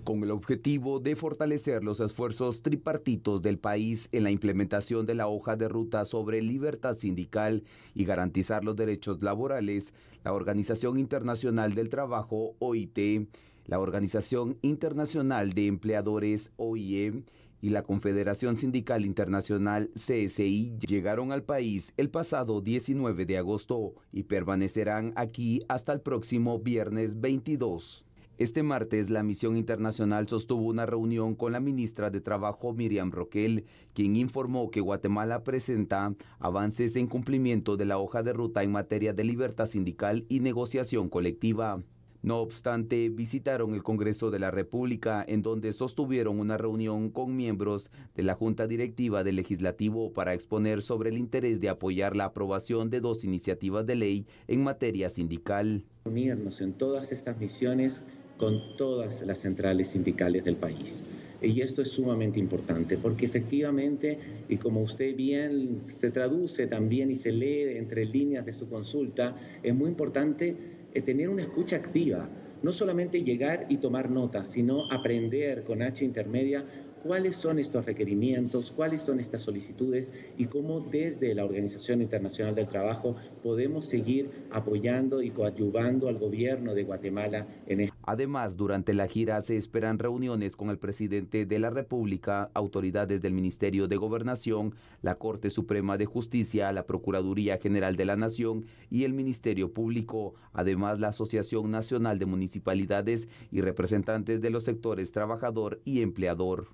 con el objetivo de fortalecer los esfuerzos tripartitos del país en la implementación de la hoja de ruta sobre libertad sindical y garantizar los derechos laborales, la Organización Internacional del Trabajo, OIT, la Organización Internacional de Empleadores, OIE, y la Confederación Sindical Internacional, CSI, llegaron al país el pasado 19 de agosto y permanecerán aquí hasta el próximo viernes 22. Este martes, la misión internacional sostuvo una reunión con la ministra de Trabajo, Miriam Roquel, quien informó que Guatemala presenta avances en cumplimiento de la hoja de ruta en materia de libertad sindical y negociación colectiva. No obstante, visitaron el Congreso de la República, en donde sostuvieron una reunión con miembros de la Junta Directiva del Legislativo para exponer sobre el interés de apoyar la aprobación de 2 iniciativas de ley en materia sindical. Unirnos en todas estas misiones con todas las centrales sindicales del país. Y esto es sumamente importante porque efectivamente, y como usted bien se traduce también y se lee entre líneas de su consulta, es muy importante tener una escucha activa, no solamente llegar y tomar notas, sino aprender con H intermedia cuáles son estos requerimientos, cuáles son estas solicitudes y cómo desde la Organización Internacional del Trabajo podemos seguir apoyando y coadyuvando al gobierno de Guatemala en esto. Además, durante la gira se esperan reuniones con el presidente de la República, autoridades del Ministerio de Gobernación, la Corte Suprema de Justicia, la Procuraduría General de la Nación y el Ministerio Público, además la Asociación Nacional de Municipalidades y representantes de los sectores trabajador y empleador.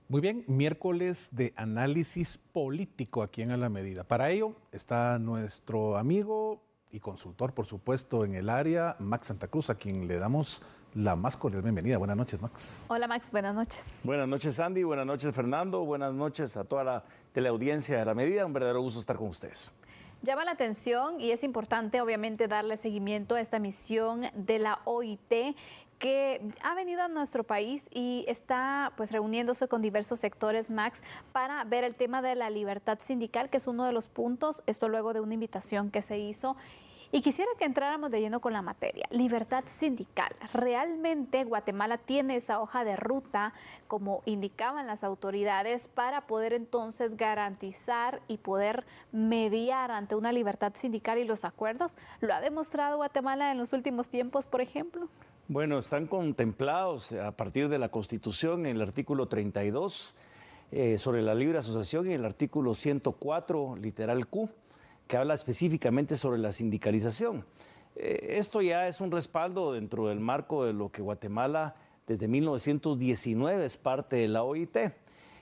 Muy bien, miércoles de análisis político aquí en A la Medida. Para ello está nuestro amigo y consultor, por supuesto, en el área, Max Santa Cruz, a quien le damos la más cordial bienvenida. Buenas noches, Max. Hola, Max. Buenas noches. Buenas noches, Andy. Buenas noches, Fernando. Buenas noches a toda la teleaudiencia de La Medida. Un verdadero gusto estar con ustedes. Llama la atención y es importante, obviamente, darle seguimiento a esta misión de la OIT que ha venido a nuestro país y está pues reuniéndose con diversos sectores, Max, para ver el tema de la libertad sindical, que es uno de los puntos, esto luego de una invitación que se hizo. Y quisiera que entráramos de lleno con la materia. Libertad sindical. ¿Realmente Guatemala tiene esa hoja de ruta, como indicaban las autoridades, para poder entonces garantizar y poder mediar ante una libertad sindical y los acuerdos? ¿Lo ha demostrado Guatemala en los últimos tiempos, por ejemplo? Bueno, están contemplados a partir de la Constitución en el artículo 32 sobre la libre asociación y el artículo 104, literal Q, que habla específicamente sobre la sindicalización. Esto ya es un respaldo dentro del marco de lo que Guatemala desde 1919 es parte de la OIT.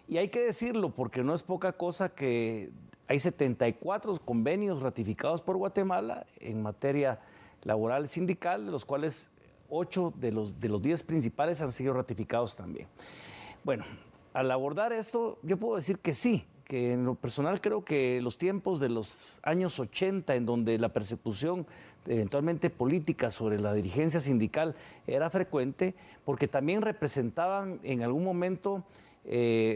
Y hay que decirlo porque no es poca cosa que hay 74 convenios ratificados por Guatemala en materia laboral sindical, de los cuales 8 de los 10 principales han sido ratificados también. Bueno, al abordar esto, yo puedo decir que sí, que en lo personal creo que los tiempos de los años 80, en donde la persecución eventualmente política sobre la dirigencia sindical era frecuente, porque también representaban en algún momento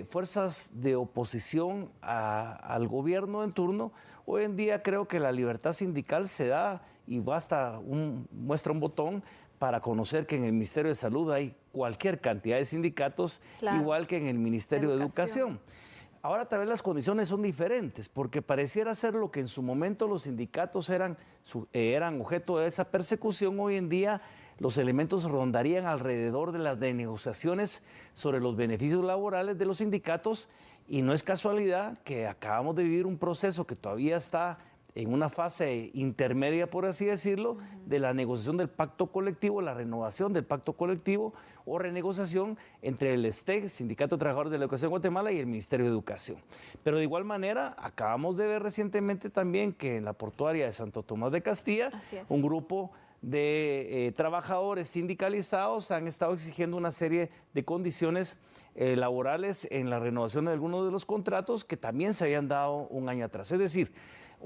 fuerzas de oposición al gobierno en turno. Hoy en día creo que la libertad sindical se da y basta muestra un botón para conocer que en el Ministerio de Salud hay cualquier cantidad de sindicatos, claro, igual que en el Ministerio de Educación. Ahora tal vez las condiciones son diferentes, porque pareciera ser lo que en su momento los sindicatos eran objeto de esa persecución. Hoy en día los elementos rondarían alrededor de las negociaciones sobre los beneficios laborales de los sindicatos, y no es casualidad que acabamos de vivir un proceso que todavía está en una fase intermedia, por así decirlo, de la negociación del pacto colectivo, la renovación del pacto colectivo o renegociación entre el STEG, Sindicato de Trabajadores de la Educación de Guatemala, y el Ministerio de Educación. Pero de igual manera, acabamos de ver recientemente también que en la portuaria de Santo Tomás de Castilla, un grupo de trabajadores sindicalizados han estado exigiendo una serie de condiciones laborales en la renovación de algunos de los contratos que también se habían dado un año atrás. Es decir,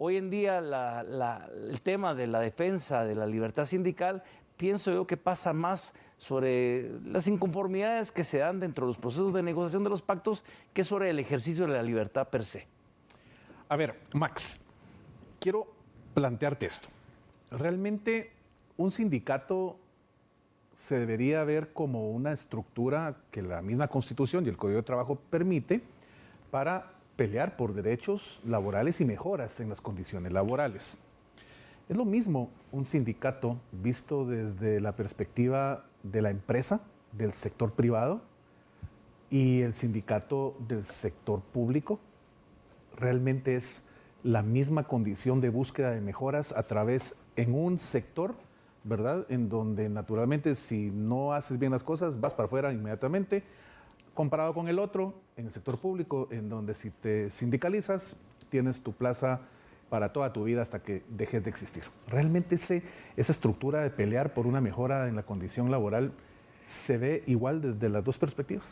hoy en día el tema de la defensa de la libertad sindical, pienso yo que pasa más sobre las inconformidades que se dan dentro de los procesos de negociación de los pactos que sobre el ejercicio de la libertad per se. A ver, Max, quiero plantearte esto. Realmente un sindicato se debería ver como una estructura que la misma Constitución y el Código de Trabajo permite para pelear por derechos laborales y mejoras en las condiciones laborales. Es lo mismo un sindicato visto desde la perspectiva de la empresa, del sector privado, y el sindicato del sector público. Realmente es la misma condición de búsqueda de mejoras a través en un sector, ¿verdad? En donde naturalmente si no haces bien las cosas vas para afuera inmediatamente, comparado con el otro, en el sector público, en donde si te sindicalizas tienes tu plaza para toda tu vida hasta que dejes de existir. Realmente esa estructura de pelear por una mejora en la condición laboral se ve igual desde las dos perspectivas.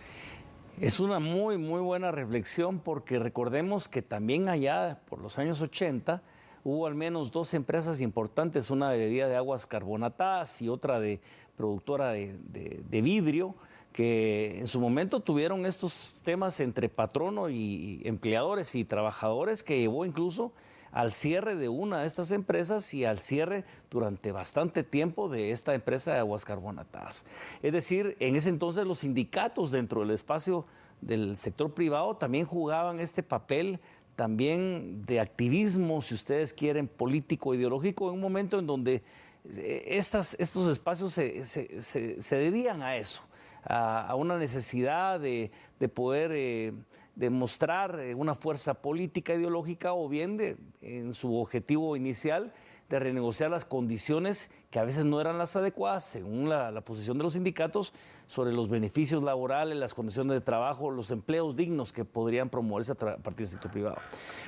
Es una muy buena reflexión, porque recordemos que también allá por los años 80 hubo al menos dos empresas importantes, una de bebida de aguas carbonatadas y otra de productora de vidrio, que en su momento tuvieron estos temas entre patrono y empleadores y trabajadores, que llevó incluso al cierre de una de estas empresas y al cierre durante bastante tiempo de esta empresa de aguas carbonatadas. Es decir, en ese entonces los sindicatos dentro del espacio del sector privado también jugaban este papel también de activismo, si ustedes quieren, político, ideológico, en un momento en donde estos espacios se debían a eso, a una necesidad de poder demostrar una fuerza política, ideológica, o bien en su objetivo inicial de renegociar las condiciones que a veces no eran las adecuadas, según la posición de los sindicatos, sobre los beneficios laborales, las condiciones de trabajo, los empleos dignos que podrían promoverse a partir del sector privado.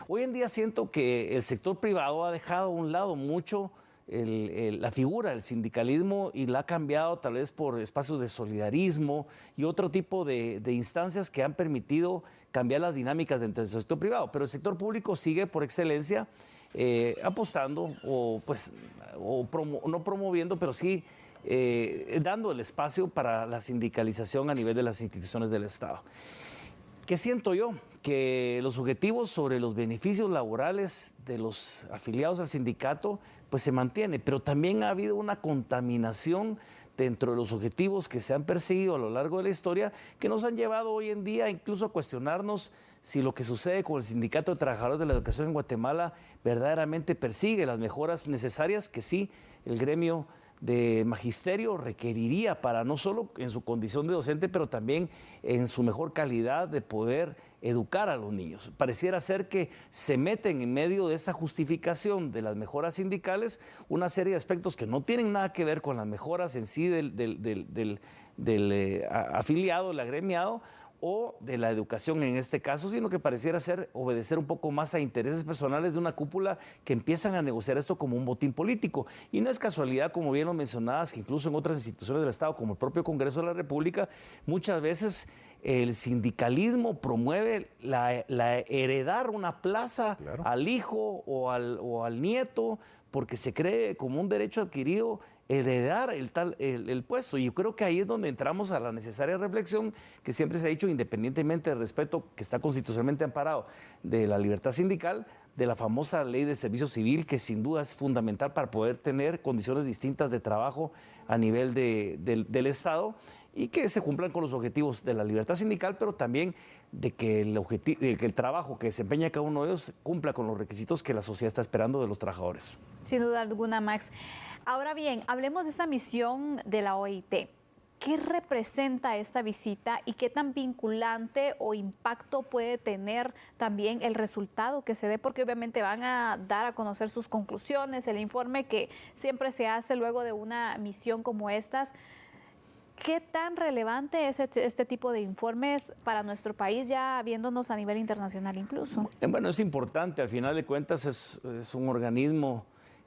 Hoy en día siento que el sector privado ha dejado a un lado mucho la figura del sindicalismo y la ha cambiado tal vez por espacios de solidarismo y otro tipo de instancias que han permitido cambiar las dinámicas dentro del sector privado. Pero el sector público sigue por excelencia apostando no promoviendo, pero sí dando el espacio para la sindicalización a nivel de las instituciones del Estado. ¿Qué siento yo? Que los objetivos sobre los beneficios laborales de los afiliados al sindicato pues se mantiene, pero también ha habido una contaminación dentro de los objetivos que se han perseguido a lo largo de la historia, que nos han llevado hoy en día incluso a cuestionarnos si lo que sucede con el Sindicato de Trabajadores de la Educación en Guatemala verdaderamente persigue las mejoras necesarias que sí el gremio de magisterio requeriría para no solo en su condición de docente, pero también en su mejor calidad de poder educar a los niños. Pareciera ser que se meten en medio de esa justificación de las mejoras sindicales una serie de aspectos que no tienen nada que ver con las mejoras en sí del afiliado, del agremiado, o de la educación en este caso, sino que pareciera ser obedecer un poco más a intereses personales de una cúpula que empiezan a negociar esto como un botín político. Y no es casualidad, como bien lo mencionabas, que incluso en otras instituciones del Estado, como el propio Congreso de la República, muchas veces el sindicalismo promueve la heredar una plaza, claro, al hijo o al nieto, porque se cree como un derecho adquirido heredar el puesto. Y yo creo que ahí es donde entramos a la necesaria reflexión que siempre se ha dicho, independientemente del respeto que está constitucionalmente amparado de la libertad sindical, de la famosa ley de servicio civil, que sin duda es fundamental para poder tener condiciones distintas de trabajo a nivel del Estado, y que se cumplan con los objetivos de la libertad sindical, pero también de que el trabajo que desempeña cada uno de ellos cumpla con los requisitos que la sociedad está esperando de los trabajadores. Sin duda alguna, Max. Ahora bien, hablemos de esta misión de la OIT. ¿Qué representa esta visita y qué tan vinculante o impacto puede tener también el resultado que se dé? Porque obviamente van a dar a conocer sus conclusiones, el informe que siempre se hace luego de una misión como estas. ¿Qué tan relevante es este tipo de informes para nuestro país, ya viéndonos a nivel internacional incluso? Bueno, es importante, al final de cuentas es un organismo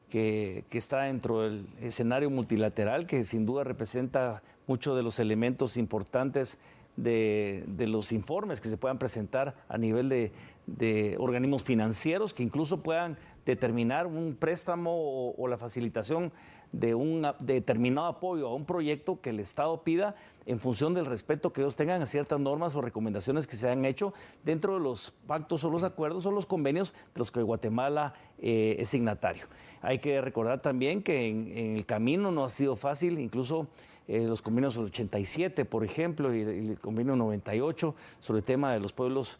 que está dentro del escenario multilateral, que sin duda representa muchos de los elementos importantes de los informes que se puedan presentar a nivel de organismos financieros, que incluso puedan determinar un préstamo o la facilitación de un determinado apoyo a un proyecto que el Estado pida en función del respeto que ellos tengan a ciertas normas o recomendaciones que se han hecho dentro de los pactos o los acuerdos o los convenios de los que Guatemala es signatario. Hay que recordar también que en el camino no ha sido fácil, incluso los convenios 87, por ejemplo, y el convenio 98 sobre el tema de los pueblos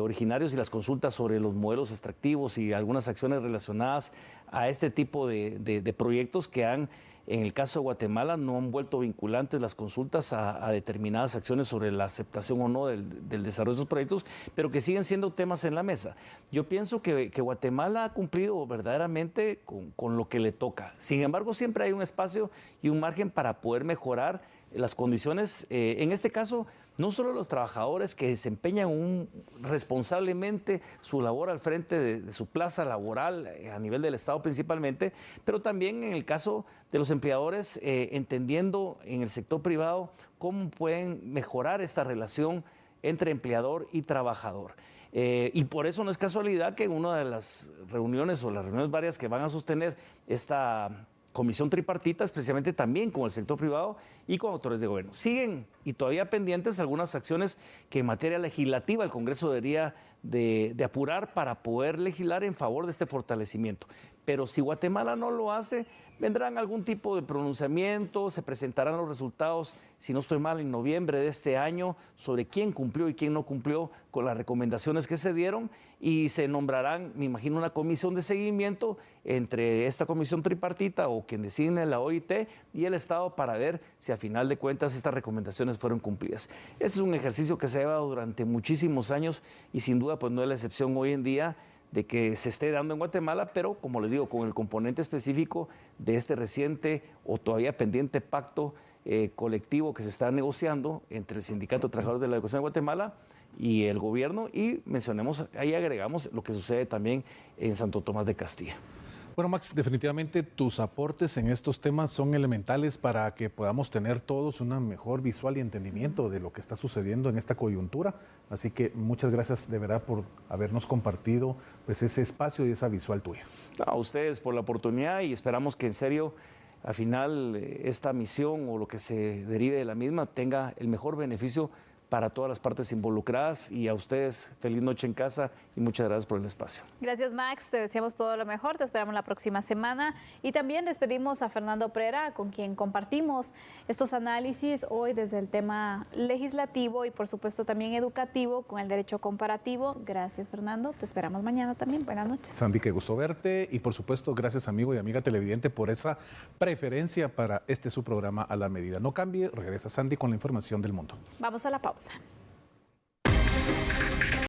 originarios y las consultas sobre los modelos extractivos y algunas acciones relacionadas a este tipo de proyectos que han, en el caso de Guatemala, no han vuelto vinculantes las consultas a determinadas acciones sobre la aceptación o no del desarrollo de esos proyectos, pero que siguen siendo temas en la mesa. Yo pienso que Guatemala ha cumplido verdaderamente con lo que le toca. Sin embargo, siempre hay un espacio y un margen para poder mejorar las condiciones, en este caso, no solo los trabajadores que desempeñan responsablemente su labor al frente de su plaza laboral a nivel del Estado principalmente, pero también en el caso de los empleadores, entendiendo en el sector privado cómo pueden mejorar esta relación entre empleador y trabajador. Y por eso no es casualidad que en una de las reuniones o las reuniones varias que van a sostener esta comisión tripartita, especialmente también con el sector privado y con autores de gobierno. Siguen y todavía pendientes algunas acciones que en materia legislativa el Congreso debería de apurar para poder legislar en favor de este fortalecimiento. Pero si Guatemala no lo hace, vendrán algún tipo de pronunciamiento, se presentarán los resultados, si no estoy mal, en noviembre de este año, sobre quién cumplió y quién no cumplió con las recomendaciones que se dieron, y se nombrarán, me imagino, una comisión de seguimiento entre esta comisión tripartita o quien designe la OIT y el Estado para ver si a final de cuentas estas recomendaciones fueron cumplidas. Este es un ejercicio que se ha llevado durante muchísimos años y sin duda pues no es la excepción hoy en día de que se esté dando en Guatemala, pero como les digo, con el componente específico de este reciente o todavía pendiente pacto colectivo que se está negociando entre el Sindicato de Trabajadores de la Educación de Guatemala y el gobierno, y mencionemos, ahí agregamos lo que sucede también en Santo Tomás de Castilla. Bueno, Max, definitivamente tus aportes en estos temas son elementales para que podamos tener todos una mejor visual y entendimiento de lo que está sucediendo en esta coyuntura. Así que muchas gracias de verdad por habernos compartido pues, ese espacio y esa visual tuya. A ustedes por la oportunidad y esperamos que en serio al final esta misión o lo que se derive de la misma tenga el mejor beneficio para todas las partes involucradas, y a ustedes feliz noche en casa y muchas gracias por el espacio. Gracias, Max, te deseamos todo lo mejor, te esperamos la próxima semana, y también despedimos a Fernando Prera, con quien compartimos estos análisis hoy desde el tema legislativo y por supuesto también educativo con el derecho comparativo. Gracias, Fernando, te esperamos mañana también. Buenas noches. Sandy, qué gusto verte, y por supuesto gracias amigo y amiga televidente por esa preferencia para su programa A la Medida. No cambie, regresa Sandy con la información del mundo. Vamos a la pausa.